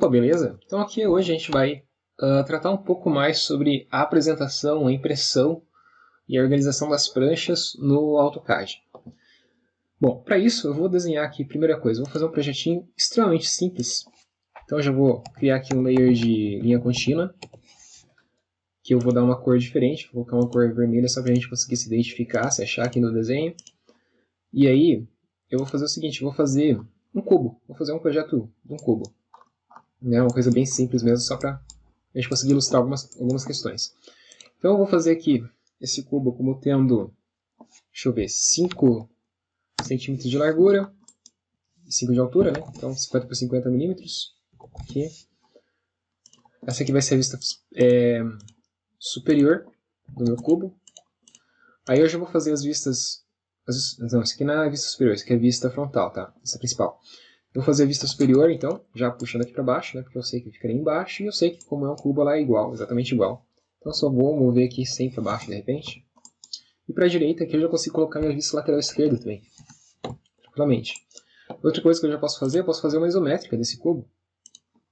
Opa, beleza? Então aqui hoje a gente vai tratar um pouco mais sobre a apresentação, a impressão e a organização das pranchas no AutoCAD. Bom, para isso eu vou desenhar aqui, primeira coisa, vou fazer um projetinho extremamente simples. Então eu já vou criar aqui um layer de linha contínua, que eu vou dar uma cor diferente, vou colocar uma cor vermelha só para a gente conseguir se identificar, se achar aqui no desenho. E aí eu vou fazer o seguinte, vou fazer um cubo, vou fazer um projeto de um cubo. Né, uma coisa bem simples mesmo, só para a gente conseguir ilustrar algumas questões. Então eu vou fazer aqui esse cubo como tendo, deixa eu ver, 5 centímetros de largura e 5 de altura, né? Então 50 por 50 milímetros. Aqui. Essa aqui vai ser a vista superior do meu cubo. Aí eu já vou fazer as vistas... Não, isso aqui não é a vista superior, isso aqui é a vista frontal, tá? Vista principal. Eu vou fazer a vista superior, então, já puxando aqui para baixo, né, porque eu sei que ficaria embaixo, e eu sei que como é um cubo ela é igual, exatamente igual. Então só vou mover aqui 100 para baixo, de repente. E para a direita aqui eu já consigo colocar minha vista lateral esquerda também, tranquilamente. Outra coisa que eu já posso fazer, eu posso fazer uma isométrica desse cubo,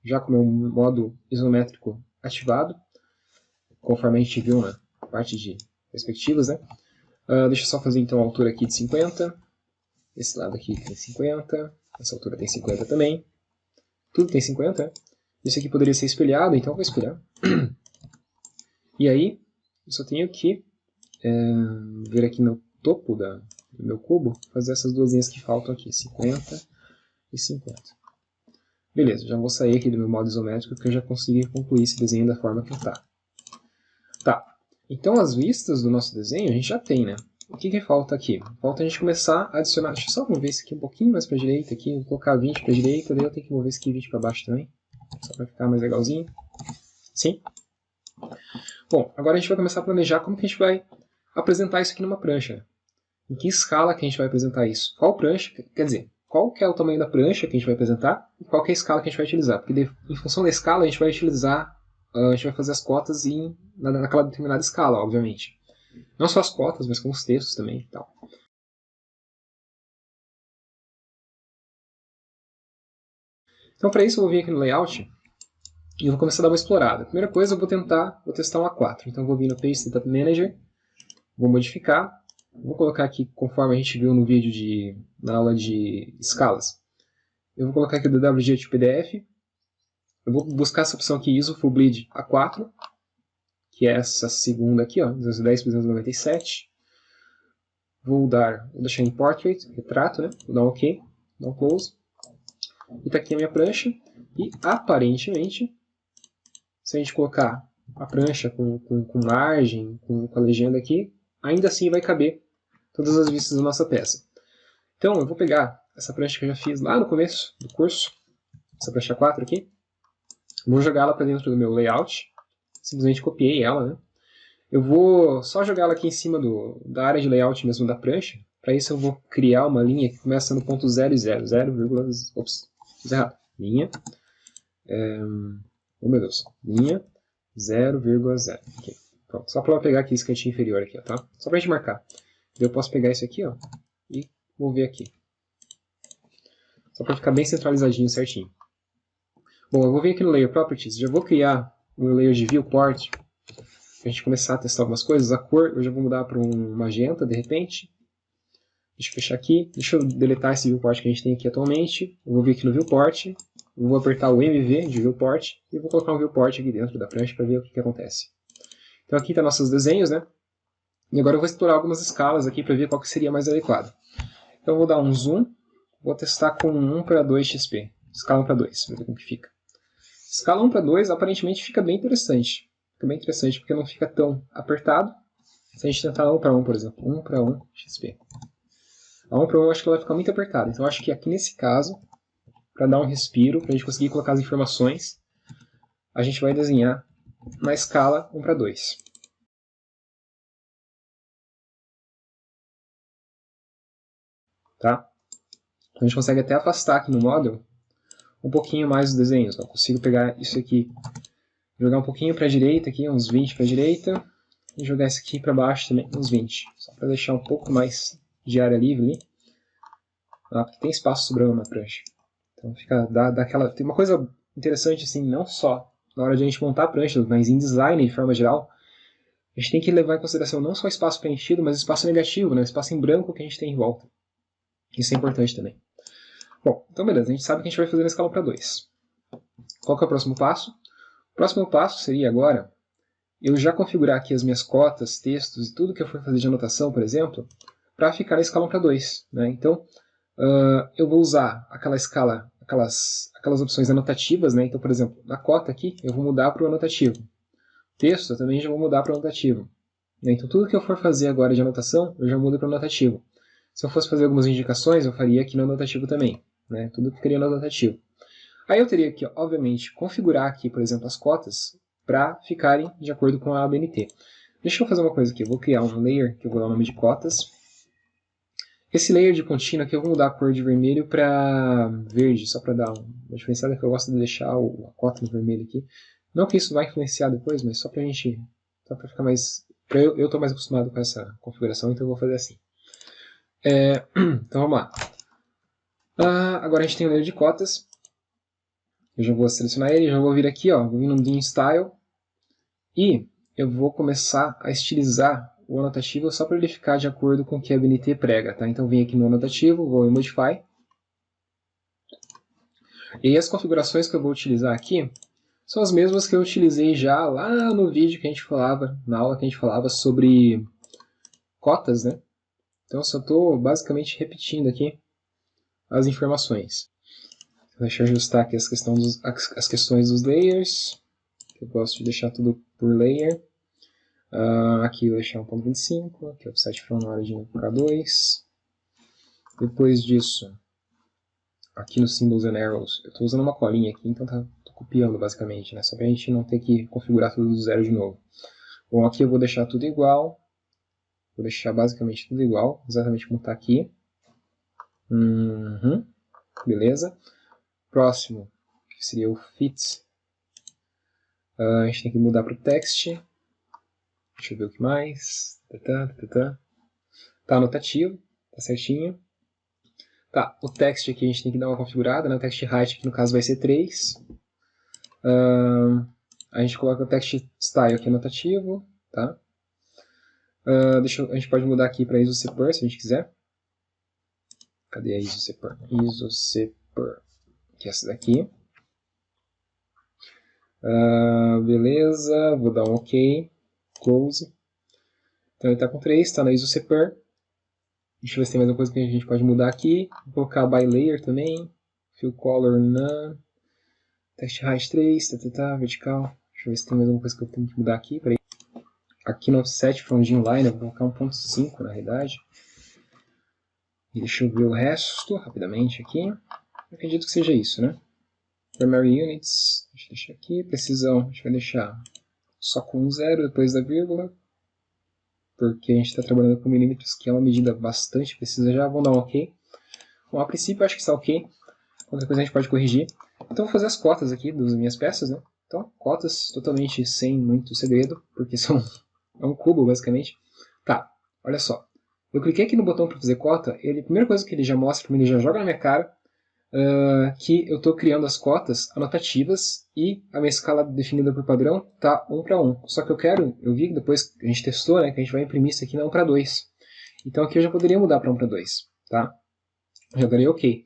já com o meu modo isométrico ativado, conforme a gente viu na parte de perspectivas, né. Deixa eu só fazer então a altura aqui de 50, esse lado aqui tem 50... Essa altura tem 50 também. Tudo tem 50. Né? Isso aqui poderia ser espelhado, então eu vou espelhar. E aí, eu só tenho que vir aqui no topo do meu cubo, fazer essas duas linhas que faltam aqui, 50 e 50. Beleza, já vou sair aqui do meu modo isométrico, porque eu já consegui concluir esse desenho da forma que está. Tá, então as vistas do nosso desenho a gente já tem, né? O que falta aqui? Falta a gente começar a adicionar... Deixa eu só mover isso aqui um pouquinho mais para a direita, aqui, vou colocar 20 para a direita, daí eu tenho que mover isso aqui 20 para baixo também, só para ficar mais legalzinho. Sim? Bom, agora a gente vai começar a planejar como que a gente vai apresentar isso aqui numa prancha. Em que escala que a gente vai apresentar isso? Qual prancha, quer dizer, qual que é o tamanho da prancha que a gente vai apresentar e qual que é a escala que a gente vai utilizar. Porque em função da escala a gente vai utilizar, a gente vai fazer as cotas naquela determinada escala, obviamente. Não só as cotas, mas como os textos também e tal. Então, para isso, eu vou vir aqui no Layout e eu vou começar a dar uma explorada. A primeira coisa, eu vou testar um A4. Então, eu vou vir no Page Setup Manager, vou modificar, vou colocar aqui, conforme a gente viu no vídeo na aula de escalas. Eu vou colocar aqui o DWG de PDF. Eu vou buscar essa opção aqui, ISO Full Bleed A4, que é essa segunda aqui, ó, 210 por 297. Vou deixar em Portrait, retrato, né? Vou dar um OK, dar um Close. E está aqui a minha prancha. E aparentemente, se a gente colocar a prancha com margem, com a legenda aqui, ainda assim vai caber todas as vistas da nossa peça. Então eu vou pegar essa prancha que eu já fiz lá no começo do curso, essa prancha 4 aqui, vou jogar ela para dentro do meu layout, simplesmente copiei ela, né? Eu vou só jogar ela aqui em cima da área de layout mesmo da prancha. Para isso eu vou criar uma linha que começa no ponto 0 e 0, 0, ops, fiz errado. Linha, oh meu Deus, linha 0,0. Okay. Pronto, só para pegar aqui esse cantinho inferior aqui, ó, tá? Só para a gente marcar. Eu posso pegar isso aqui, ó, e mover aqui. Só para ficar bem centralizadinho, certinho. Bom, eu vou vir aqui no Layer Properties, já vou criar um layer de Viewport, para a gente começar a testar algumas coisas. A cor eu já vou mudar para um magenta, de repente. Deixa eu fechar aqui. Deixa eu deletar esse viewport que a gente tem aqui atualmente. Eu vou vir aqui no viewport. Eu vou apertar o MV de viewport. E vou colocar um viewport aqui dentro da prancha para ver o que acontece. Então aqui estão nossos desenhos, né? E agora eu vou explorar algumas escalas aqui para ver qual que seria mais adequado. Então eu vou dar um zoom. Vou testar com 1:2 XP. Escala 1:2, para ver como que fica. Escala 1:2 aparentemente fica bem interessante. Fica bem interessante porque não fica tão apertado. Se a gente tentar 1:1, por exemplo. 1:1 XP. A 1:1 eu acho que ela vai ficar muito apertada. Então eu acho que aqui nesse caso, para dar um respiro, para a gente conseguir colocar as informações, a gente vai desenhar na escala 1:2. Tá? Então a gente consegue até afastar aqui no Model um pouquinho mais os desenhos. Eu consigo pegar isso aqui, jogar um pouquinho para a direita, aqui, uns 20 para a direita, e jogar isso aqui para baixo também, uns 20. Só para deixar um pouco mais de área livre ali. Porque tem espaço sobrando na prancha. Então fica, tem uma coisa interessante, assim, não só na hora de a gente montar a prancha, mas em design de forma geral, a gente tem que levar em consideração não só o espaço preenchido, mas o espaço negativo, né? O espaço em branco que a gente tem em volta. Isso é importante também. Bom, então beleza, a gente sabe que a gente vai fazer na escala para 2. Qual que é o próximo passo? O próximo passo seria agora eu já configurar aqui as minhas cotas, textos e tudo que eu for fazer de anotação, por exemplo, para ficar na escala para 2. Né? Então, eu vou usar aquela escala, aquelas opções anotativas. Né? Então, por exemplo, na cota aqui, eu vou mudar para o anotativo. Texto, eu também já vou mudar para o anotativo. Né? Então, tudo que eu for fazer agora de anotação, eu já mudo para o anotativo. Se eu fosse fazer algumas indicações, eu faria aqui no anotativo também. Né? Tudo que ficaria no anotativo. Aí eu teria que, obviamente, configurar aqui, por exemplo, as cotas para ficarem de acordo com a ABNT. Deixa eu fazer uma coisa aqui. Eu vou criar um layer que eu vou dar o nome de cotas. Esse layer de pontinho aqui eu vou mudar a cor de vermelho para verde, só para dar uma diferenciada, que eu gosto de deixar a cota no vermelho aqui. Não que isso vai influenciar depois, mas só para a gente, só para ficar mais, eu estou mais acostumado com essa configuração, então eu vou fazer assim. Então vamos lá. Agora a gente tem o layer de cotas. Eu já vou selecionar ele, já vou vir aqui, ó, vou vir no Dim Style e eu vou começar a estilizar o anotativo só para ele ficar de acordo com o que a ABNT prega, tá? Então vem aqui no anotativo, vou em Modify. E aí as configurações que eu vou utilizar aqui são as mesmas que eu utilizei já lá no vídeo que a gente falava, na aula que a gente falava sobre cotas, né? Então eu só estou basicamente repetindo aqui as informações. Deixa eu ajustar aqui as questões dos layers. Eu gosto de deixar tudo por layer. Aqui eu vou deixar 1.25, aqui é o offset from origin K2. Depois disso, aqui no Symbols and Arrows, eu estou usando uma colinha aqui, então estou copiando basicamente, né? Só para a gente não ter que configurar tudo do zero de novo. Bom, aqui eu vou deixar tudo igual. Vou deixar basicamente tudo igual, exatamente como está aqui. Beleza. Próximo, que seria o fit. A gente tem que mudar para o text. Deixa eu ver o que mais. Tá anotativo, tá certinho. Tá, o text aqui a gente tem que dar uma configurada, né? O text height aqui no caso vai ser 3. A gente coloca o text style aqui anotativo, tá? A gente pode mudar aqui para isosepar se a gente quiser. Cadê a isosepar? Isosepar, que é essa daqui. Beleza, vou dar um OK, close. Então ele está com 3, está na isosepar. Deixa eu ver se tem mais uma coisa que a gente pode mudar aqui. Vou colocar by layer também. Fill color none. Text height 3, vertical. Deixa eu ver se tem mais alguma coisa que eu tenho que mudar aqui. Peraí. Aqui no offset from line eu vou colocar 1.5 na realidade. E deixa eu ver o resto rapidamente aqui. Eu acredito que seja isso, né? Primary units, deixa eu deixar aqui. Precisão, a gente vai deixar só com 0 depois da vírgula. Porque a gente está trabalhando com milímetros, que é uma medida bastante precisa já. Vamos dar um OK. Bom, a princípio eu acho que está OK. Qualquer coisa a gente pode corrigir. Então vou fazer as cotas aqui das minhas peças, né? Então, cotas totalmente sem muito segredo, porque é um cubo basicamente. Tá, olha só. Eu cliquei aqui no botão para fazer cota, a primeira coisa que ele já mostra para mim, ele já joga na minha cara, que eu estou criando as cotas anotativas e a minha escala definida por padrão está 1 para 1. Só que eu vi que depois que a gente testou, né, que a gente vai imprimir isso aqui na 1 para 2. Então aqui eu já poderia mudar para 1 para 2, tá? Já darei OK.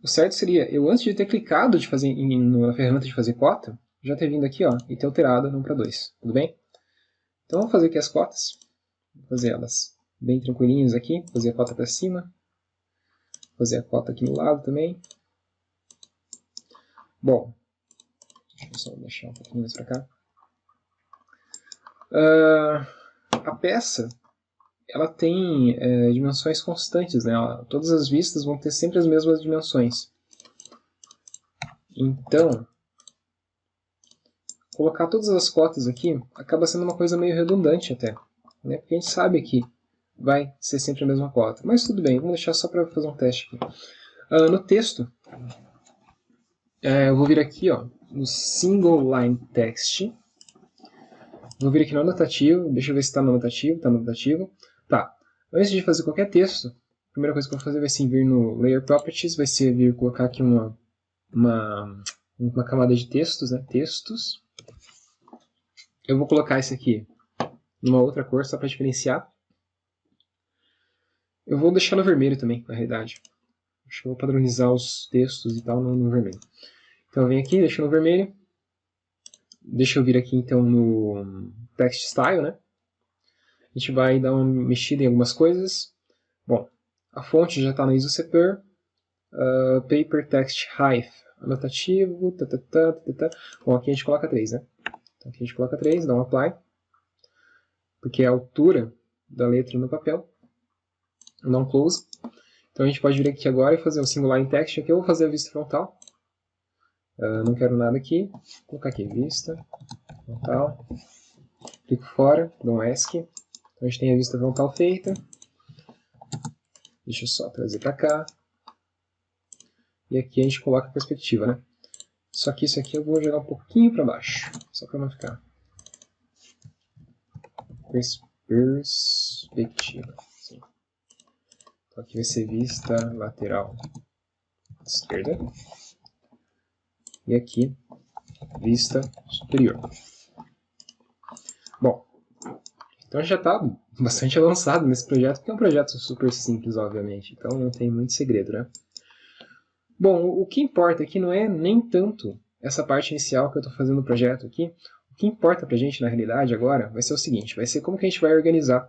O certo seria, eu antes de ter clicado na ferramenta de fazer cota, já ter vindo aqui ó, e ter alterado no 1 para 2, tudo bem? Então vamos fazer aqui as cotas, vou fazer elas bem tranquilinhas aqui, fazer a cota para cima, fazer a cota aqui no lado também. Bom, deixa eu só deixar um pouquinho mais para cá. A peça, ela tem dimensões constantes, né? Todas as vistas vão ter sempre as mesmas dimensões. Então, colocar todas as cotas aqui acaba sendo uma coisa meio redundante até, né? Porque a gente sabe que vai ser sempre a mesma cota. Mas tudo bem, vamos deixar só para fazer um teste aqui. No texto, eu vou vir aqui ó, no Single Line Text. Vou vir aqui no anotativo, deixa eu ver se está no anotativo, está no anotativo. Tá, antes de fazer qualquer texto, a primeira coisa que eu vou fazer vai ser vir no Layer Properties, vai ser vir colocar aqui uma uma camada de textos, né? Textos. Eu vou colocar esse aqui numa outra cor, só para diferenciar. Eu vou deixar no vermelho também, na realidade. Acho que eu vou padronizar os textos e tal no vermelho. Então eu venho aqui, deixo no vermelho. Deixa eu vir aqui então no Text Style, né? A gente vai dar uma mexida em algumas coisas. Bom, a fonte já está no ISO-Separ. Paper Text Height, anotativo. Bom, aqui a gente coloca 3, né? Então aqui a gente coloca 3, dá um Apply. Porque é a altura da letra no papel. Dá um Close. Então a gente pode vir aqui agora e fazer o Singular in Text. Aqui eu vou fazer a vista frontal. Não quero nada aqui. Vou colocar aqui, vista frontal. Clico fora, dou um ESC. Então a gente tem a vista frontal feita. Deixa eu só trazer para cá. E aqui a gente coloca a perspectiva, né? Só que isso aqui eu vou jogar um pouquinho para baixo. Só para não ficar. Perspectiva. Sim. Então aqui vai ser vista lateral esquerda. E aqui, vista superior. Bom, então já está bastante avançado nesse projeto, que é um projeto super simples, obviamente. Então não tem muito segredo, né? Bom, o que importa aqui não é nem tanto essa parte inicial que eu estou fazendo no projeto aqui. O que importa para a gente, na realidade, agora, vai ser o seguinte. Vai ser como que a gente vai organizar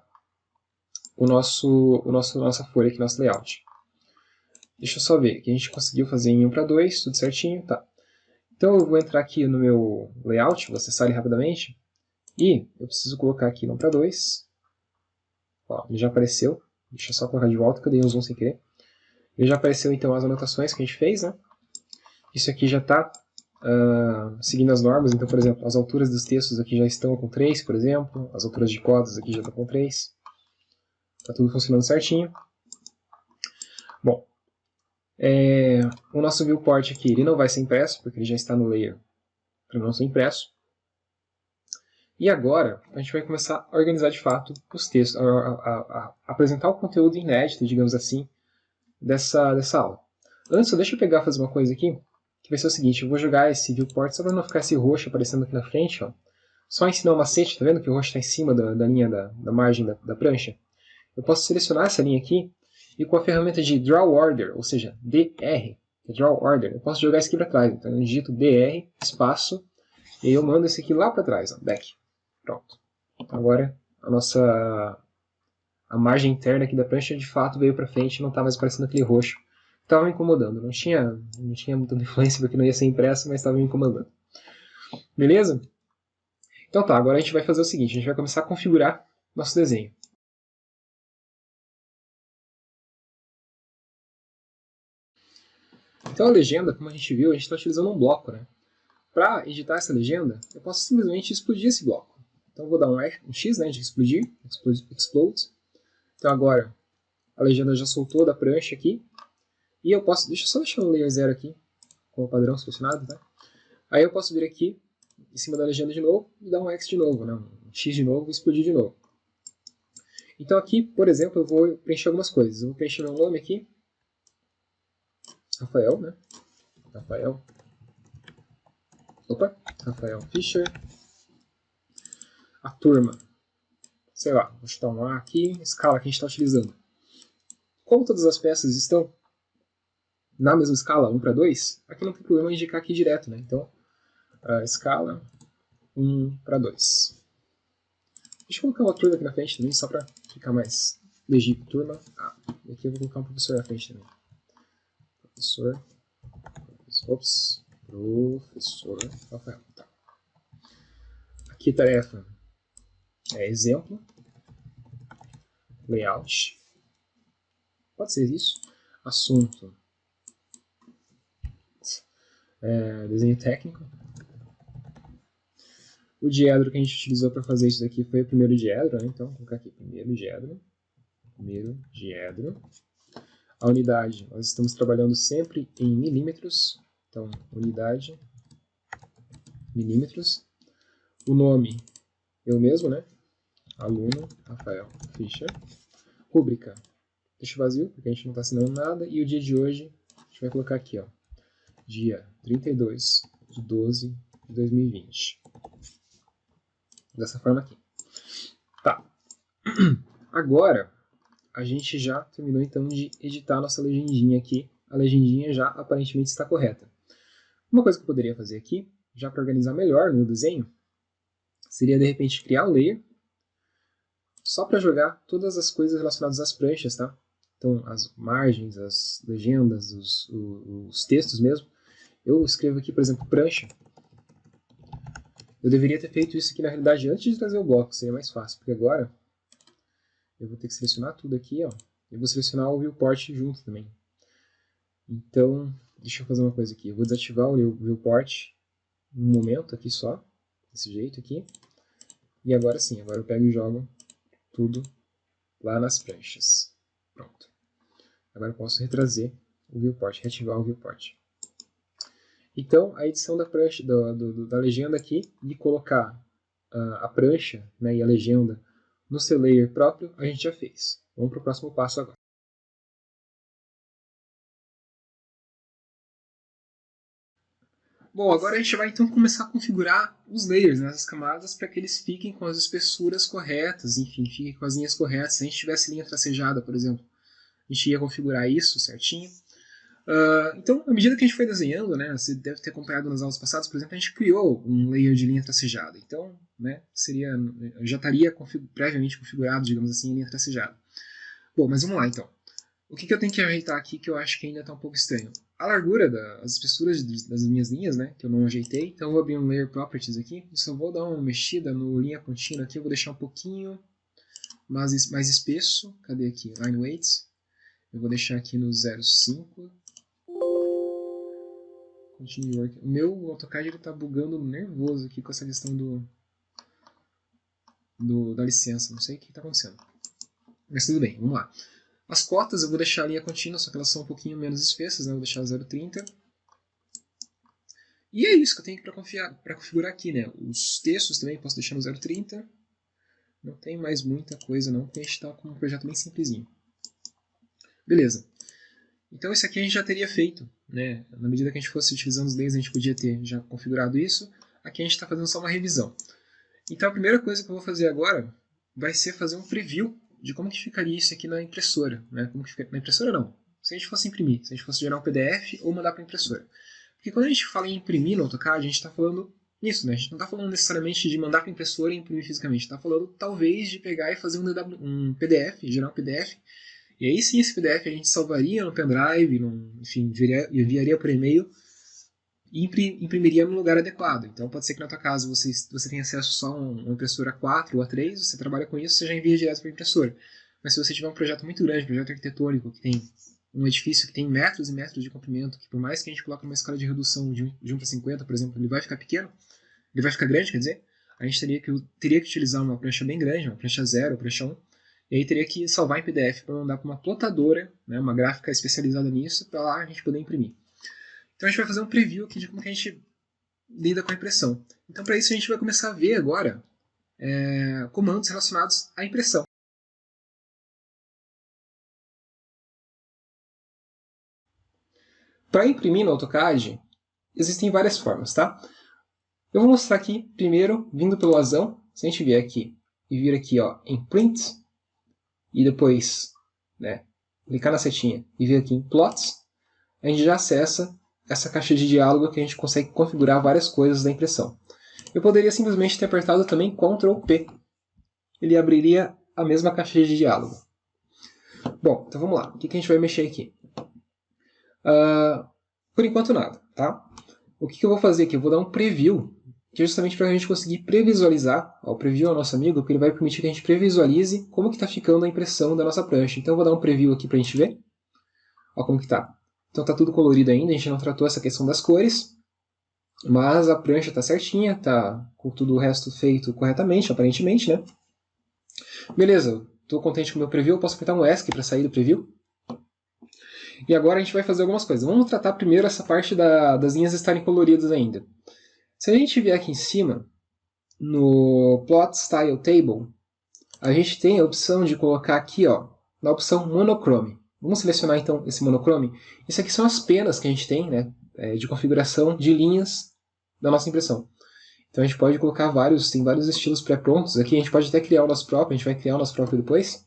nossa folha aqui, nosso layout. Deixa eu só ver, que a gente conseguiu fazer em 1:2, tudo certinho, tá. Então eu vou entrar aqui no meu layout, vou acessar ele rapidamente, e eu preciso colocar aqui no 1:2, ó, ele já apareceu, deixa eu só colocar de volta, que eu dei um zoom sem querer. Ele já apareceu então as anotações que a gente fez, né? Isso aqui já está seguindo as normas, então, por exemplo, as alturas dos textos aqui já estão com 3, por exemplo, as alturas de cotas aqui já estão com 3, está tudo funcionando certinho. Bom, o nosso viewport aqui ele não vai ser impresso, porque ele já está no layer para não ser impresso. E agora a gente vai começar a organizar de fato os textos, a apresentar o conteúdo inédito, digamos assim, dessa aula. Antes, deixa eu pegar e fazer uma coisa aqui, que vai ser o seguinte, eu vou jogar esse viewport só para não ficar esse roxo aparecendo aqui na frente, ó. Só ensinar um macete, tá vendo que o roxo está em cima da linha da margem da prancha? Eu posso selecionar essa linha aqui e com a ferramenta de Draw Order, ou seja, DR, que é Draw Order, eu posso jogar isso aqui para trás. Então eu digito DR, espaço, e eu mando esse aqui lá para trás, ó, back. Pronto. Agora a margem interna aqui da prancha de fato veio para frente, não está mais aparecendo aquele roxo. Estava me incomodando. Não tinha muita influência porque não ia ser impresso, mas estava me incomodando. Beleza? Então tá, agora a gente vai fazer o seguinte, a gente vai começar a configurar nosso desenho. Então a legenda, como a gente viu, a gente está utilizando um bloco, né? Para editar essa legenda, eu posso simplesmente explodir esse bloco. Então eu vou dar um X, né, de explodir, explode. Então agora a legenda já soltou da prancha aqui. E eu posso, deixa eu só deixar o layer 0 aqui, com o padrão selecionado, tá? Aí eu posso vir aqui, em cima da legenda de novo, e dar um X de novo, né? Um X de novo e explodir de novo. Então aqui, por exemplo, eu vou preencher algumas coisas. Eu vou preencher meu nome aqui, Rafael, né? Rafael Fischer. A turma, sei lá, vou chutar um A aqui, escala que a gente está utilizando. Como todas as peças estão na mesma escala, 1:2, aqui não tem problema indicar aqui direto, né? Então, a escala 1:2. Deixa eu colocar uma turma aqui na frente também, só para ficar mais legível. Turma A. E aqui eu vou colocar um professor na frente também. Professor Rafael. Tá. Aqui tarefa é exemplo, layout, pode ser isso, assunto, desenho técnico. O diedro que a gente utilizou para fazer isso daqui foi o primeiro diedro, né? Então vou colocar aqui primeiro diedro. A unidade, nós estamos trabalhando sempre em milímetros, então unidade, milímetros. O nome, eu mesmo, né? Aluno, Rafael Fischer. Rúbrica, texto vazio, porque a gente não está assinando nada. E o dia de hoje, a gente vai colocar aqui, ó, dia 32 de 12 de 2020. Dessa forma aqui. Tá. Agora, a gente já terminou então de editar a nossa legendinha aqui. A legendinha já aparentemente está correta. Uma coisa que eu poderia fazer aqui, já para organizar melhor no meu desenho, seria de repente criar um layer só para jogar todas as coisas relacionadas às pranchas, tá? Então, as margens, as legendas, os textos mesmo. Eu escrevo aqui, por exemplo, prancha. Eu deveria ter feito isso aqui, na realidade, antes de trazer o bloco, seria mais fácil, porque agora eu vou ter que selecionar tudo aqui, ó. Eu vou selecionar o viewport junto também. Então, deixa eu fazer uma coisa aqui. Eu vou desativar o viewport um momento aqui só, desse jeito aqui. E agora sim, agora eu pego e jogo tudo lá nas pranchas. Pronto. Agora eu posso retrazer o viewport, reativar o viewport. Então, a edição da prancha, da legenda aqui, e colocar a prancha, né, e a legenda no seu layer próprio, a gente já fez. Vamos para o próximo passo agora. Bom, agora a gente vai então começar a configurar os layers, né, as camadas, para que eles fiquem com as espessuras corretas, enfim, fiquem com as linhas corretas. Se a gente tivesse linha tracejada, por exemplo, a gente ia configurar isso certinho. Então, à medida que a gente foi desenhando, né, você deve ter acompanhado nas aulas passadas, por exemplo, a gente criou um layer de linha tracejada. Então, né, já estaria previamente configurado, digamos assim, a linha tracejada. Bom, mas vamos lá então. O que eu tenho que ajeitar aqui que eu acho que ainda está um pouco estranho? A largura das espessuras das minhas linhas, né, que eu não ajeitei. Então eu vou abrir um Layer Properties aqui. Só vou dar uma mexida no linha contínua aqui. Eu vou deixar um pouquinho mais espesso. Cadê aqui? Line Weights. Eu vou deixar aqui no 0,5. Continue Work. O meu AutoCAD está bugando nervoso aqui com essa questão da licença. Não sei o que está acontecendo. Mas tudo bem, vamos lá. As cotas eu vou deixar a linha contínua, só que elas são um pouquinho menos espessas, né? Eu vou deixar 0,30. E é isso que eu tenho para configurar aqui, né? Os textos também posso deixar no 0,30. Não tem mais muita coisa não, porque a gente está com um projeto bem simplesinho. Beleza. Então isso aqui a gente já teria feito, né? Na medida que a gente fosse utilizando os layers, a gente podia ter já configurado isso. Aqui a gente está fazendo só uma revisão. Então a primeira coisa que eu vou fazer agora vai ser fazer um preview de como que ficaria isso aqui na impressora. Né? Como que fica... Na impressora não. Se a gente fosse imprimir, se a gente fosse gerar um PDF ou mandar para a impressora. Porque quando a gente fala em imprimir no AutoCAD, a gente está falando nisso, né? A gente não está falando necessariamente de mandar para a impressora e imprimir fisicamente. Está falando talvez de pegar e fazer um PDF, gerar um PDF. E aí sim esse PDF a gente salvaria no pendrive, enfim, enviaria por e-mail e imprimiria no lugar adequado. Então pode ser que na tua casa você tenha acesso só a uma impressora 4 ou A3, você trabalha com isso, você já envia direto para a impressora. Mas se você tiver um projeto muito grande, um projeto arquitetônico, que tem um edifício que tem metros e metros de comprimento, que por mais que a gente coloque uma escala de redução de 1 para 50, por exemplo, ele vai ficar pequeno, ele vai ficar grande, quer dizer, a gente teria que utilizar uma prancha bem grande, uma prancha 0, prancha 1, e aí teria que salvar em PDF para mandar para uma plotadora, né, uma gráfica especializada nisso, para lá a gente poder imprimir. Então a gente vai fazer um preview aqui de como que a gente lida com a impressão. Então para isso a gente vai começar a ver agora comandos relacionados à impressão. Para imprimir no AutoCAD, existem várias formas, tá? Eu vou mostrar aqui, primeiro, vindo pelo azão. Se a gente vier aqui e vir aqui ó, em Print, e depois clicar na setinha e vir aqui em Plots, a gente já acessa essa caixa de diálogo que a gente consegue configurar várias coisas da impressão. Eu poderia simplesmente ter apertado também Ctrl P. Ele abriria a mesma caixa de diálogo. Bom, então vamos lá. O que a gente vai mexer aqui? Por enquanto nada, tá? O que eu vou fazer aqui? Eu vou dar um preview, que é justamente para a gente conseguir previsualizar. O preview é o nosso amigo, porque ele vai permitir que a gente previsualize como que está ficando a impressão da nossa prancha. Então eu vou dar um preview aqui para a gente ver. Olha como que está. Então está tudo colorido ainda, a gente não tratou essa questão das cores, mas a prancha está certinha, está com tudo o resto feito corretamente, aparentemente, né? Beleza, estou contente com o meu preview, eu posso apertar um ESC para sair do preview. E agora a gente vai fazer algumas coisas. Vamos tratar primeiro essa parte das linhas estarem coloridas ainda. Se a gente vier aqui em cima, no Plot Style Table, a gente tem a opção de colocar aqui, ó, na opção Monochrome. Vamos selecionar então esse monochrome. Isso aqui são as penas que a gente tem, né, de configuração de linhas da nossa impressão. Então a gente pode colocar tem vários estilos pré-prontos aqui, a gente pode até criar o nosso próprio, a gente vai criar o nosso próprio depois.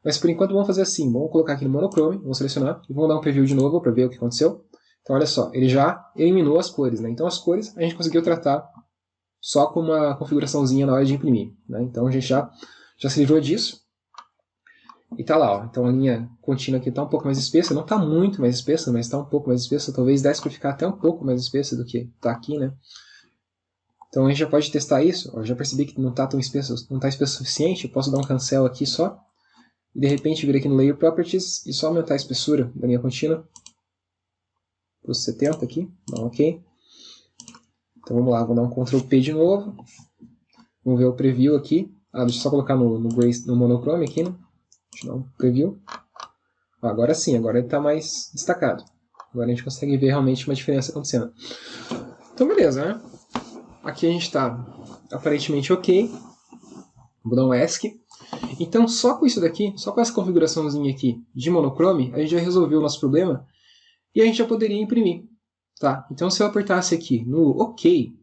Mas por enquanto vamos fazer assim, vamos colocar aqui no monochrome, vamos selecionar e vamos dar um preview de novo para ver o que aconteceu. Então olha só, ele já eliminou as cores, né? Então as cores a gente conseguiu tratar só com uma configuraçãozinha na hora de imprimir, né? Então a gente já se livrou disso. E tá lá, ó. Então a linha contínua aqui está um pouco mais espessa, não está muito mais espessa, mas está um pouco mais espessa, talvez desse para ficar até um pouco mais espessa do que está aqui, né? Então a gente já pode testar isso, ó, já percebi que não está tão espesso, não está espesso o suficiente, eu posso dar um cancel aqui só, e de repente vir aqui no Layer Properties e só aumentar a espessura da linha contínua para os 70 aqui, dá um OK. Então vamos lá, vou dar um Ctrl P de novo, vamos ver o preview aqui, deixa eu só colocar no monochrome aqui, né? Deixa eu dar um preview. Agora sim, agora ele está mais destacado. Agora a gente consegue ver realmente uma diferença acontecendo. Então beleza, né? Aqui a gente está aparentemente ok. Vou dar um ESC. Então só com isso daqui, só com essa configuraçãozinha aqui de monochrome, a gente já resolveu o nosso problema e a gente já poderia imprimir. Tá? Então se eu apertasse aqui no OK,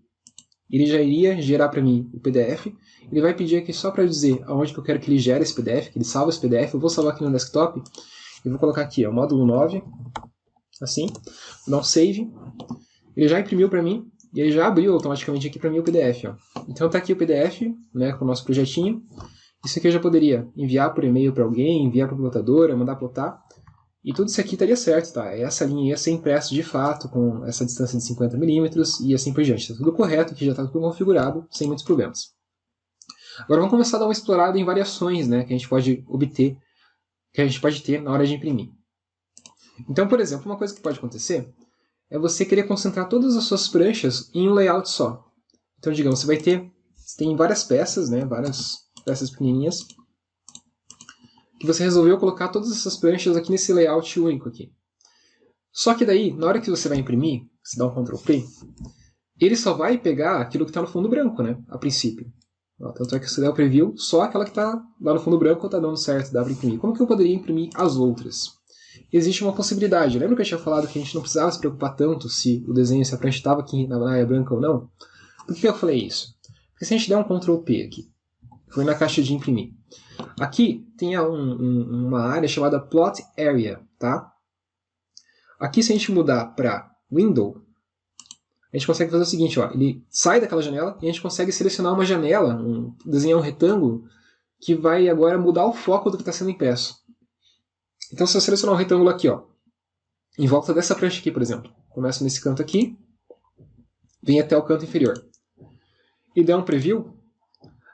ele já iria gerar para mim o PDF. Ele vai pedir aqui só para dizer aonde que eu quero que ele gere esse PDF, que ele salve esse PDF. Eu vou salvar aqui no desktop e vou colocar aqui, ó, módulo 9, assim, vou dar um save. Ele já imprimiu para mim e ele já abriu automaticamente aqui para mim o PDF. Ó. Então está aqui o PDF, né, com o nosso projetinho. Isso aqui eu já poderia enviar por e-mail para alguém, enviar para a plotadora, mandar plotar. E tudo isso aqui estaria certo, tá? Essa linha ia ser impressa de fato, com essa distância de 50 milímetros e assim por diante. Está tudo correto, aqui já está tudo configurado, sem muitos problemas. Agora vamos começar a dar uma explorada em variações, né, que a gente pode obter, que a gente pode ter na hora de imprimir. Então, por exemplo, uma coisa que pode acontecer é você querer concentrar todas as suas pranchas em um layout só. Então, digamos, você tem várias peças, né, várias peças pequenininhas, que você resolveu colocar todas essas pranchas aqui nesse layout único aqui. Só que daí, na hora que você vai imprimir, você dá um Ctrl P, ele só vai pegar aquilo que está no fundo branco, né, a princípio. Tanto é que se der o preview, só aquela que está lá no fundo branco está dando certo, dá para imprimir. Como que eu poderia imprimir as outras? Existe uma possibilidade. Lembra que eu tinha falado que a gente não precisava se preocupar tanto se o desenho, se a prancha estava aqui na área branca ou não? Por que eu falei isso? Porque se a gente der um Ctrl P aqui, foi na caixa de imprimir. Aqui tem uma área chamada Plot Area, tá? Aqui se a gente mudar para Window, a gente consegue fazer o seguinte, ó, ele sai daquela janela e a gente consegue selecionar uma janela, desenhar um retângulo, que vai agora mudar o foco do que está sendo impresso. Então se eu selecionar um retângulo aqui, ó, em volta dessa prancha aqui, por exemplo, começo nesse canto aqui, vem até o canto inferior, e der um preview,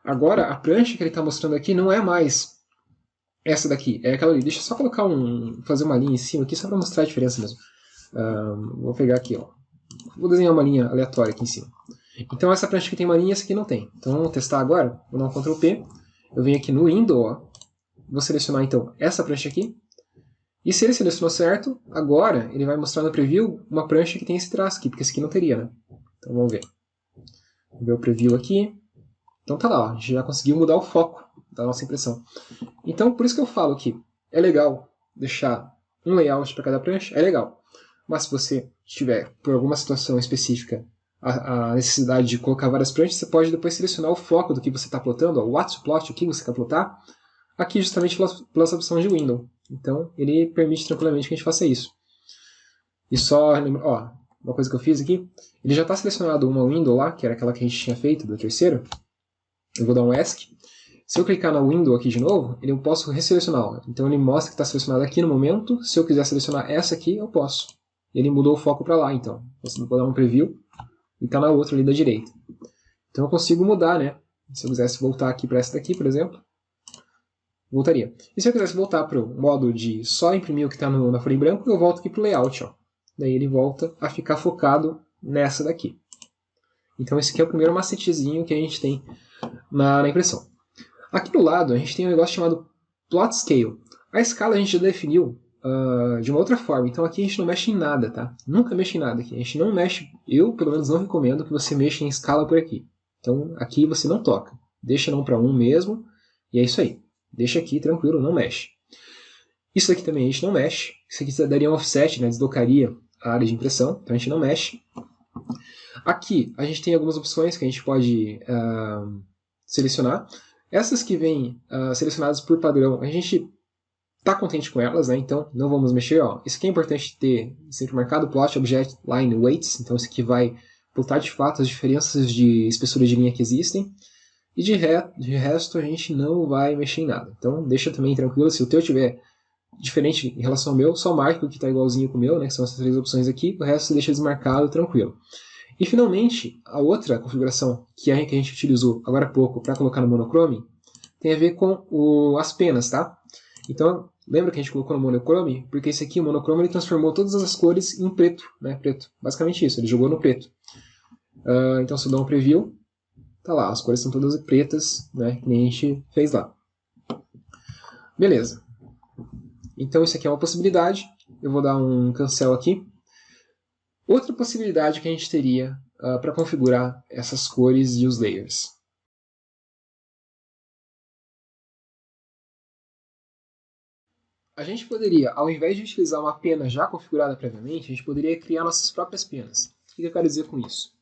agora a prancha que ele está mostrando aqui não é mais essa daqui, é aquela ali. Deixa eu só colocar fazer uma linha em cima aqui, só para mostrar a diferença mesmo. Vou pegar aqui, ó. Vou desenhar uma linha aleatória aqui em cima. Então essa prancha aqui tem uma linha, essa aqui não tem. Então vamos testar agora. Vou dar um Ctrl P. Eu venho aqui no Window, ó. Vou selecionar então essa prancha aqui. E se ele selecionou certo, agora ele vai mostrar no preview uma prancha que tem esse traço aqui, porque esse aqui não teria, né? Então vamos ver. Vou ver o preview aqui. Então tá lá, ó. A gente já conseguiu mudar o foco da nossa impressão. Então por isso que eu falo que é legal deixar um layout para cada prancha, é legal. Mas se você tiver, por alguma situação específica, a necessidade de colocar várias pranchas, você pode depois selecionar o foco do que você está plotando, o what to plot, o que você quer plotar, aqui justamente pela opção de Window. Então ele permite tranquilamente que a gente faça isso. E só, ó, uma coisa que eu fiz aqui, ele já está selecionado uma Window lá, que era aquela que a gente tinha feito do terceiro. Eu vou dar um ESC. Se eu clicar na Window aqui de novo, eu posso resselecionar. Então ele mostra que está selecionado aqui no momento. Se eu quiser selecionar essa aqui, eu posso. Ele mudou o foco para lá, então. Você pode dar um preview e está na outra ali da direita. Então eu consigo mudar, né? Se eu quisesse voltar aqui para essa daqui, por exemplo, voltaria. E se eu quisesse voltar para o modo de só imprimir o que está na folha em branco, eu volto aqui para o layout. Ó. Daí ele volta a ficar focado nessa daqui. Então esse aqui é o primeiro macetezinho que a gente tem na impressão. Aqui do lado a gente tem um negócio chamado Plot Scale. A escala a gente já definiu de uma outra forma. Então aqui a gente não mexe em nada, tá? Nunca mexe em nada aqui. A gente não mexe, eu pelo menos não recomendo que você mexa em escala por aqui. Então aqui você não toca. Deixa não para 1 mesmo e é isso aí. Deixa aqui tranquilo, não mexe. Isso aqui também a gente não mexe. Isso aqui daria um offset, né? Deslocaria a área de impressão. Então a gente não mexe. Aqui a gente tem algumas opções que a gente pode selecionar. Essas que vêm selecionadas por padrão, a gente está contente com elas, né? Então não vamos mexer. Ó. Isso aqui é importante ter sempre marcado, plot object line weights. Então isso aqui vai plotar de fato as diferenças de espessura de linha que existem. E de resto a gente não vai mexer em nada. Então deixa também tranquilo, se o teu tiver diferente em relação ao meu, só marca o que está igualzinho com o meu, né, que são essas três opções aqui, o resto você deixa desmarcado, tranquilo. E finalmente, a outra configuração que a gente utilizou agora há pouco para colocar no monochrome tem a ver com as penas, tá? Então, lembra que a gente colocou no monochrome? Porque esse aqui, o monochrome, ele transformou todas as cores em preto, né? Preto. Basicamente isso, ele jogou no preto. Então, se eu dar um preview, tá lá, as cores são todas pretas, né? Que nem a gente fez lá. Beleza. Então, isso aqui é uma possibilidade. Eu vou dar um cancel aqui. Outra possibilidade que a gente teria para configurar essas cores e os layers. A gente poderia, ao invés de utilizar uma pena já configurada previamente, a gente poderia criar nossas próprias penas. O que eu quero dizer com isso?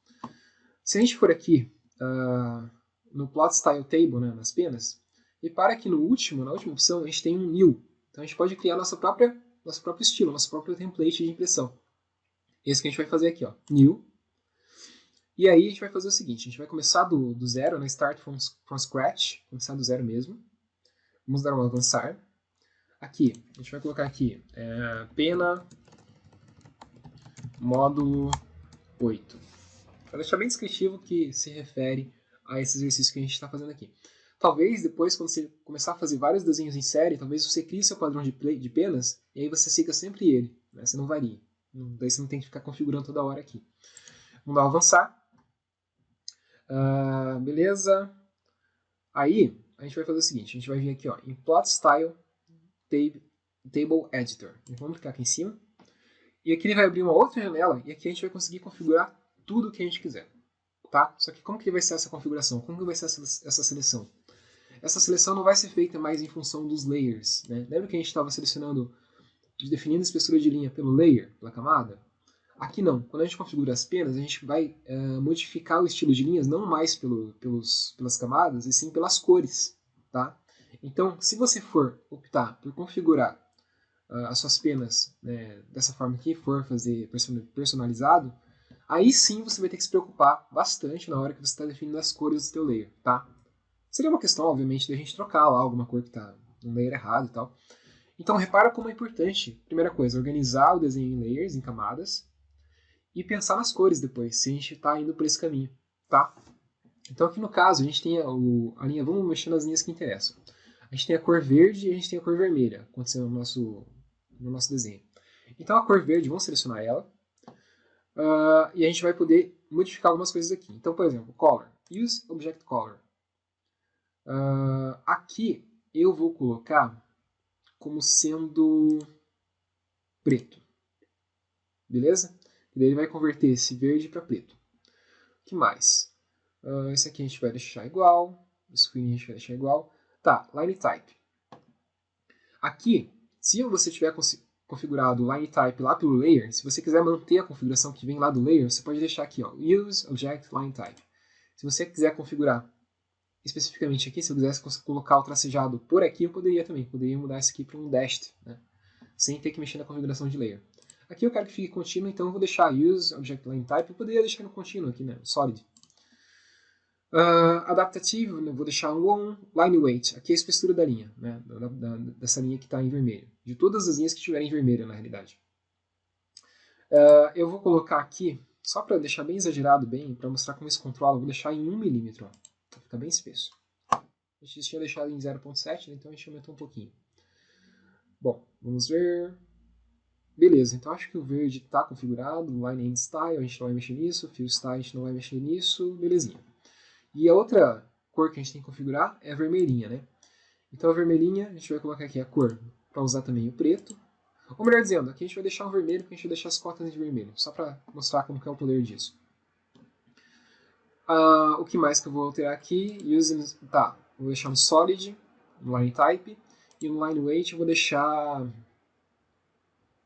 Se a gente for aqui no Plot Style Table, né, nas penas, repara que na última opção, a gente tem um New. Então a gente pode criar nosso próprio estilo, nosso próprio template de impressão. Esse que a gente vai fazer aqui, ó, New. E aí a gente vai fazer o seguinte, a gente vai começar do zero, né, Start from Scratch, começar do zero mesmo. Vamos dar um avançar. Aqui, a gente vai colocar aqui pena módulo 8. Para deixar bem descritivo que se refere a esse exercício que a gente está fazendo aqui. Talvez depois, quando você começar a fazer vários desenhos em série, talvez você crie seu padrão de penas e aí você siga sempre ele, né? Você não varia. Daí você não tem que ficar configurando toda hora aqui. Vamos dar um avançar. Beleza. Aí, a gente vai fazer o seguinte, a gente vai vir aqui ó, em Plot Style Table Editor. Vamos clicar aqui em cima. E aqui ele vai abrir uma outra janela e aqui a gente vai conseguir configurar tudo o que a gente quiser. Tá? Só que como que vai ser essa configuração? Como que vai ser essa seleção? Essa seleção não vai ser feita mais em função dos layers. Né? Lembra que a gente estava selecionando, definindo a espessura de linha pelo layer, pela camada? Aqui não. Quando a gente configura as penas, a gente vai modificar o estilo de linhas não mais pelas camadas, e sim pelas cores. Tá? Então, se você for optar por configurar as suas penas né, dessa forma que for fazer personalizado, aí sim você vai ter que se preocupar bastante na hora que você está definindo as cores do seu layer, tá? Seria uma questão, obviamente, de a gente trocar lá alguma cor que está no layer errado e tal. Então, repara como é importante, primeira coisa, organizar o desenho em layers, em camadas, e pensar nas cores depois, se a gente está indo por esse caminho, tá? Então, aqui no caso, a gente tem a linha, vamos mexer nas linhas que interessam. A gente tem a cor verde e a gente tem a cor vermelha, acontecendo no nosso desenho. Então, a cor verde, vamos selecionar ela, e a gente vai poder modificar algumas coisas aqui. Então, por exemplo, Color. Use Object Color. Aqui eu vou colocar como sendo preto. Beleza? E daí ele vai converter esse verde para preto. O que mais? Esse aqui a gente vai deixar igual. Esse aqui a gente vai deixar igual. Tá, Line Type. Aqui, se você tiver configurado o Line Type lá pelo Layer, se você quiser manter a configuração que vem lá do Layer, você pode deixar aqui, ó, Use Object Line Type. Se você quiser configurar especificamente aqui, se eu quisesse colocar o tracejado por aqui, eu poderia também. Poderia mudar isso aqui para um dashed, né? Sem ter que mexer na configuração de layer. Aqui eu quero que fique contínuo, então eu vou deixar Use Object Line Type. Eu poderia deixar no contínuo aqui, né? Solid. Adaptativo, né? Vou deixar um on. Line Weight, aqui é a espessura da linha, né? Dessa linha que está em vermelho. De todas as linhas que estiverem em vermelho, na realidade. Eu vou colocar aqui, só para deixar bem exagerado, para mostrar como isso controla, eu vou deixar em 1 milímetro. Vai ficar bem espesso. A gente tinha deixado em 0.7, então a gente aumentou um pouquinho. Bom, vamos ver. Beleza, então acho que o verde está configurado. Line and Style, a gente não vai mexer nisso. Fill Style, a gente não vai mexer nisso. Belezinha. E a outra cor que a gente tem que configurar é a vermelhinha, né? Então a vermelhinha, a gente vai colocar aqui a cor para usar também o preto. Ou melhor dizendo, aqui a gente vai deixar o vermelho, porque a gente vai deixar as cotas de vermelho. Só para mostrar como que é o poder disso. O que mais que eu vou alterar aqui? Tá, vou deixar no Solid, no Line Type, e no Line Weight eu vou deixar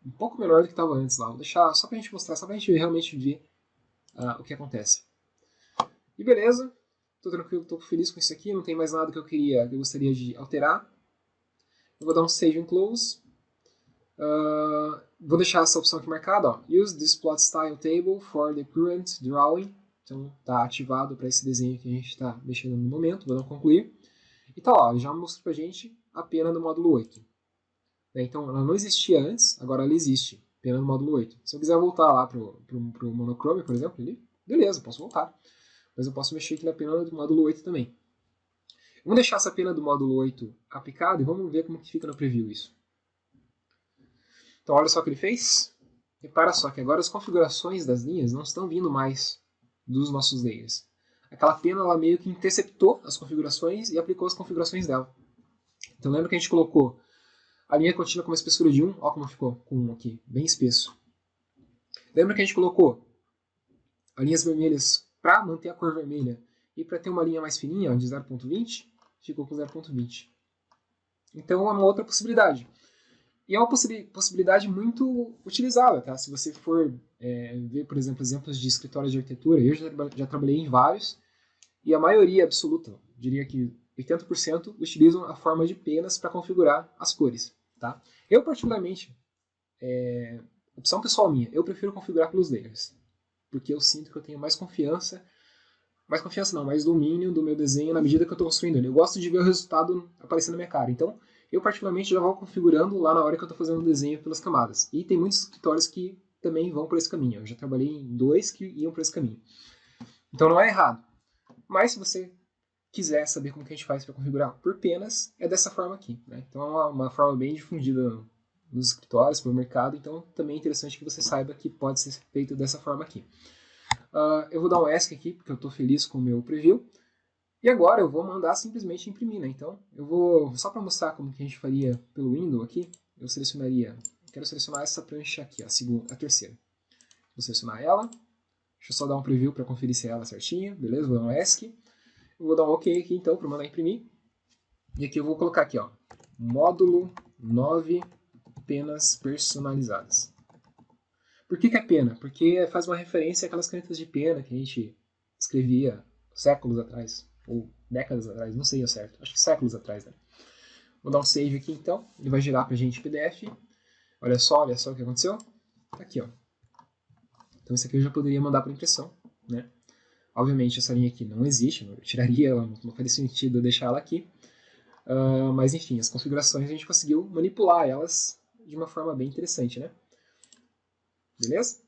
um pouco melhor do que estava antes lá. Vou deixar só pra gente mostrar, só pra gente realmente ver o que acontece. E beleza, estou tranquilo, estou feliz com isso aqui, não tem mais nada que eu gostaria de alterar. Eu vou dar um Save and Close. Vou deixar essa opção aqui marcada, ó. Use this plot style table for the current drawing. Então está ativado para esse desenho que a gente está mexendo no momento. Vou dar um concluir. E tá lá, já mostrou para a gente a pena do módulo 8. Então ela não existia antes, agora ela existe. Pena do módulo 8. Se eu quiser voltar lá pro monochrome, por exemplo, beleza, posso voltar. Mas eu posso mexer aqui na pena do módulo 8 também. Vamos deixar essa pena do módulo 8 aplicada e vamos ver como que fica no preview isso. Então olha só o que ele fez. Repara só que agora as configurações das linhas não estão vindo mais dos nossos layers. Aquela pena ela meio que interceptou as configurações e aplicou as configurações dela. Então lembra que a gente colocou a linha contínua com uma espessura de 1, olha como ficou com 1 aqui, bem espesso. Lembra que a gente colocou as linhas vermelhas para manter a cor vermelha e para ter uma linha mais fininha, de 0.20, ficou com 0.20. Então é uma outra possibilidade. E é uma possibilidade muito utilizável, tá? Se você for ver, por exemplo, exemplos de escritórios de arquitetura, eu já trabalhei em vários, e a maioria absoluta, diria que 80%, utilizam a forma de penas para configurar as cores. Tá? Eu, particularmente, opção pessoal minha, eu prefiro configurar pelos layers, porque eu sinto que eu tenho mais confiança não, mais domínio do meu desenho na medida que eu estou construindo ele. Eu gosto de ver o resultado aparecendo na minha cara. Então, eu particularmente já vou configurando lá na hora que eu estou fazendo o desenho pelas camadas. E tem muitos escritórios que também vão por esse caminho. Eu já trabalhei em 2 que iam por esse caminho. Então não é errado. Mas se você quiser saber como que a gente faz para configurar por penas, é dessa forma aqui. Né? Então é uma forma bem difundida nos escritórios, pelo mercado. Então também é interessante que você saiba que pode ser feito dessa forma aqui. Eu vou dar um ESC aqui, porque eu estou feliz com o meu preview. E agora eu vou mandar simplesmente imprimir, né? Então, eu vou, só para mostrar como que a gente faria pelo window aqui, eu quero selecionar essa prancha aqui, a terceira. Vou selecionar ela, deixa eu só dar um preview para conferir se é ela certinha, beleza? Vou dar um ESC. Eu vou dar um OK aqui então, para mandar imprimir. E aqui eu vou colocar aqui, ó, módulo 9 penas personalizadas. Por que é pena? Porque faz uma referência àquelas canetas de pena que a gente escrevia séculos atrás. Ou décadas atrás, não sei ao certo. Acho que séculos atrás, né? Vou dar um save aqui então. Ele vai girar pra gente PDF. Olha só o que aconteceu. Tá aqui, ó. Então isso aqui eu já poderia mandar para impressão, né? Obviamente essa linha aqui não existe, eu tiraria ela, não faria sentido eu deixar ela aqui. Mas enfim, as configurações a gente conseguiu manipular elas de uma forma bem interessante, né? Beleza?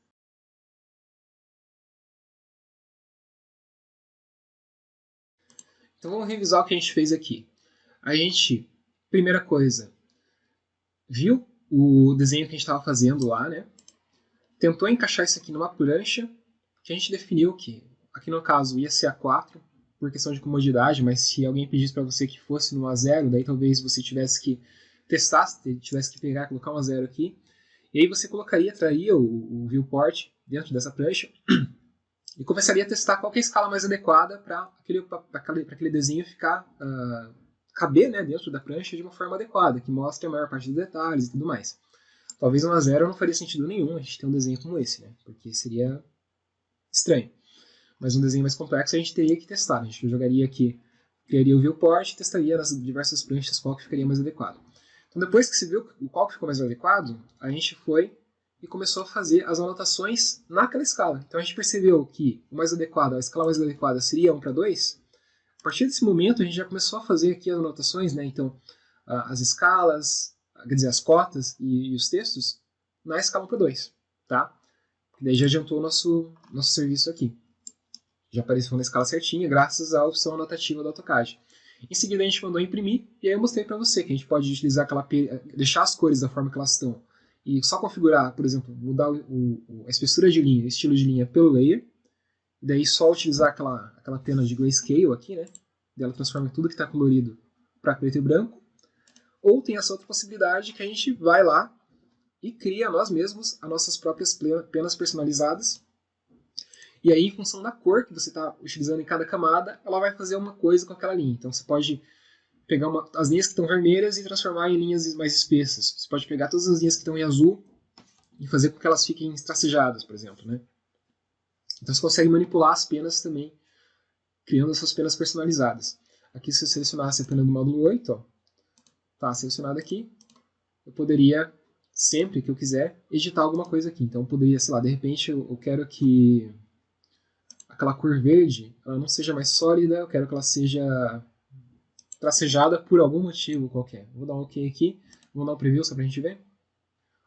Então vamos revisar o que a gente fez aqui. A gente, primeira coisa, viu o desenho que a gente estava fazendo lá, né? Tentou encaixar isso aqui numa prancha, que a gente definiu que, aqui no caso, ia ser A4, por questão de comodidade, mas se alguém pedisse para você que fosse no A0, daí talvez você tivesse que testar, tivesse que pegar, colocar um A0 aqui, e aí você traria o viewport dentro dessa prancha, e começaria a testar qual é a escala mais adequada para aquele desenho ficar caber, né, dentro da prancha de uma forma adequada, que mostre a maior parte dos detalhes e tudo mais. Talvez um A0 não faria sentido nenhum a gente ter um desenho como esse, né, porque seria estranho. Mas um desenho mais complexo a gente teria que testar. A gente jogaria aqui, criaria o viewport e testaria nas diversas pranchas qual que ficaria mais adequado. Então depois que se viu qual que ficou mais adequado, a gente foi e começou a fazer as anotações naquela escala. Então a gente percebeu que a escala mais adequada seria 1:2. A partir desse momento a gente já começou a fazer aqui as anotações, né? Então as escalas, quer dizer, as cotas e os textos na escala 1:2, tá? Daí já adiantou o nosso serviço aqui. Já apareceu na escala certinha, graças à opção anotativa do AutoCAD. Em seguida a gente mandou imprimir, e aí eu mostrei para você que a gente pode utilizar deixar as cores da forma que elas estão, e só configurar, por exemplo, mudar a espessura de linha, estilo de linha pelo layer, e daí só utilizar aquela pena de grayscale aqui, né? Ela transforma tudo que está colorido para preto e branco. Ou tem essa outra possibilidade que a gente vai lá e cria nós mesmos as nossas próprias penas personalizadas. E aí, em função da cor que você está utilizando em cada camada, ela vai fazer uma coisa com aquela linha. Então você pode pegar as linhas que estão vermelhas e transformar em linhas mais espessas. Você pode pegar todas as linhas que estão em azul e fazer com que elas fiquem tracejadas, por exemplo, né? Então você consegue manipular as penas também, criando as suas penas personalizadas. Aqui, se eu selecionasse a pena do módulo 8, ó, tá selecionado aqui, eu poderia, sempre que eu quiser, editar alguma coisa aqui. Então eu poderia, sei lá, de repente eu quero que aquela cor verde ela não seja mais sólida, eu quero que ela seja tracejada por algum motivo qualquer. Vou dar um OK aqui, vou dar um preview só pra gente ver.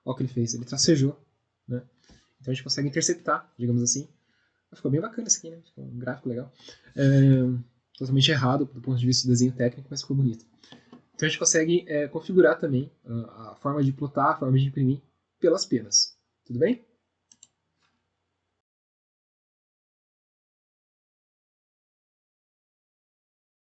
Olha o que ele fez, ele tracejou, né? Então a gente consegue interceptar, digamos assim. Ficou bem bacana isso aqui, né? Ficou um gráfico legal. Totalmente errado do ponto de vista do desenho técnico, mas ficou bonito. Então a gente consegue configurar também a forma de plotar, a forma de imprimir pelas penas. Tudo bem?